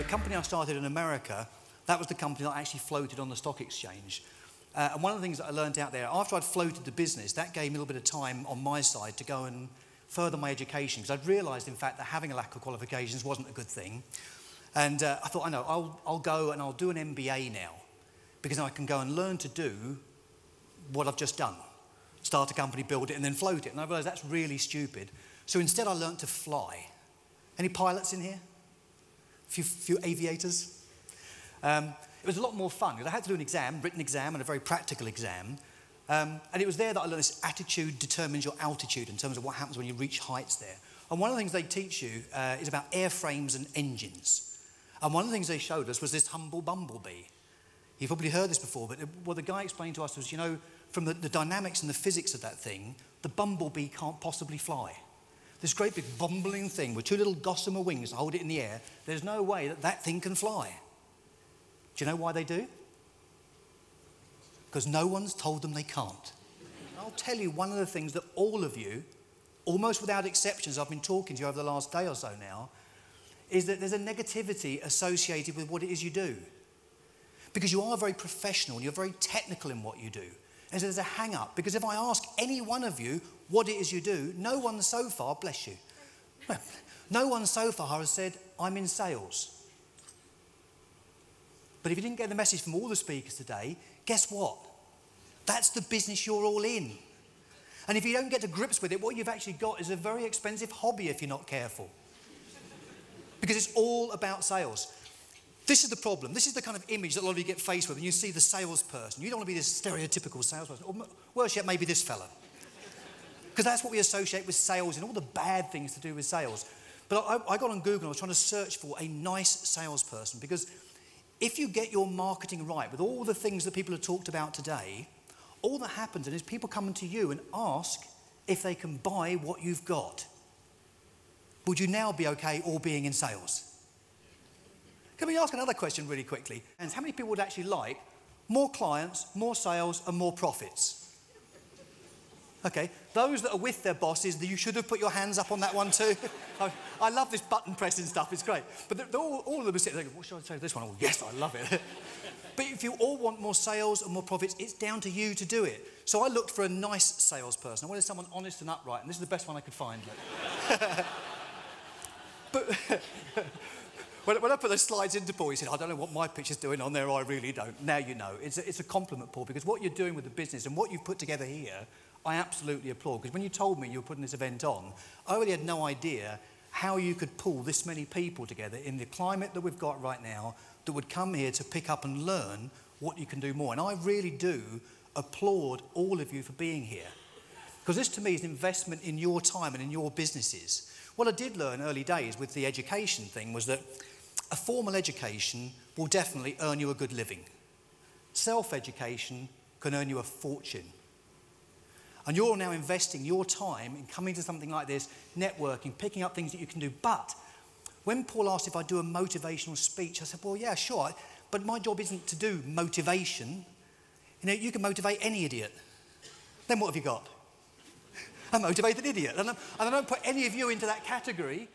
company I started in America, that was the company that I actually floated on the stock exchange. And one of the things that I learned out there, after I'd floated the business, that gave me a little bit of time on my side to go and further my education, because I'd realised, in fact, that having a lack of qualifications wasn't a good thing. And I thought, I know, I'll go and I'll do an MBA now, because I can go and learn to do what I've just done. Start a company, build it, and then float it. And I realised that's really stupid. So instead I learnt to fly. Any pilots in here? Few aviators? It was a lot more fun, because I had to do an exam, written exam, and a very practical exam. And it was there that I learned this attitude determines your altitude in terms of what happens when you reach heights there. And one of the things they teach you is about airframes and engines. And one of the things they showed us was this humble bumblebee. You've probably heard this before, but what the guy explained to us was, you know, from the dynamics and the physics of that thing, the bumblebee can't possibly fly. This great big bumbling thing with two little gossamer wings to hold it in the air, there's no way that that thing can fly. Do you know why they do? Because no one's told them they can't. I'll tell you one of the things that all of you, almost without exceptions, I've been talking to you over the last day or so now, is that there's a negativity associated with what it is you do. Because you are very professional, you're very technical in what you do. And so there's a hang-up, because if I ask any one of you what it is you do, no one so far, bless you, no one so far has said, I'm in sales. But if you didn't get the message from all the speakers today, guess what? That's the business you're all in. And if you don't get to grips with it, what you've actually got is a very expensive hobby if you're not careful. Because it's all about sales. This is the problem. This is the kind of image that a lot of you get faced with when you see the salesperson. You don't want to be this stereotypical salesperson. Or worse yet, maybe this fella. Because that's what we associate with sales and all the bad things to do with sales. But I got on Google and I was trying to search for a nice salesperson, because if you get your marketing right with all the things that people have talked about today, all that happens is people come to you and ask if they can buy what you've got. Would you now be okay all being in sales? Can we ask another question really quickly? And how many people would actually like more clients, more sales, and more profits? Okay, those that are with their bosses, you should have put your hands up on that one too. I love this button pressing stuff, it's great. But all of them are sitting there, what should I say to this one? Oh, yes, I love it. But if you all want more sales and more profits, it's down to you to do it. So I looked for a nice salesperson. I wanted someone honest and upright, and this is the best one I could find. But when I put those slides into Paul, he said, I don't know what my picture's doing on there, I really don't. Now you know. It's a compliment, Paul, because what you're doing with the business and what you've put together here, I absolutely applaud. Because when you told me you were putting this event on, I really had no idea how you could pull this many people together in the climate that we've got right now that would come here to pick up and learn what you can do more. And I really do applaud all of you for being here. Because this, to me, is an investment in your time and in your businesses. What I did learn early days with the education thing was that a formal education will definitely earn you a good living. Self-education can earn you a fortune. And you're now investing your time in coming to something like this, networking, picking up things that you can do. But when Paul asked if I'd do a motivational speech, I said, well, yeah, sure. But my job isn't to do motivation. You know, you can motivate any idiot. Then what have you got? A motivated idiot. And I don't put any of you into that category.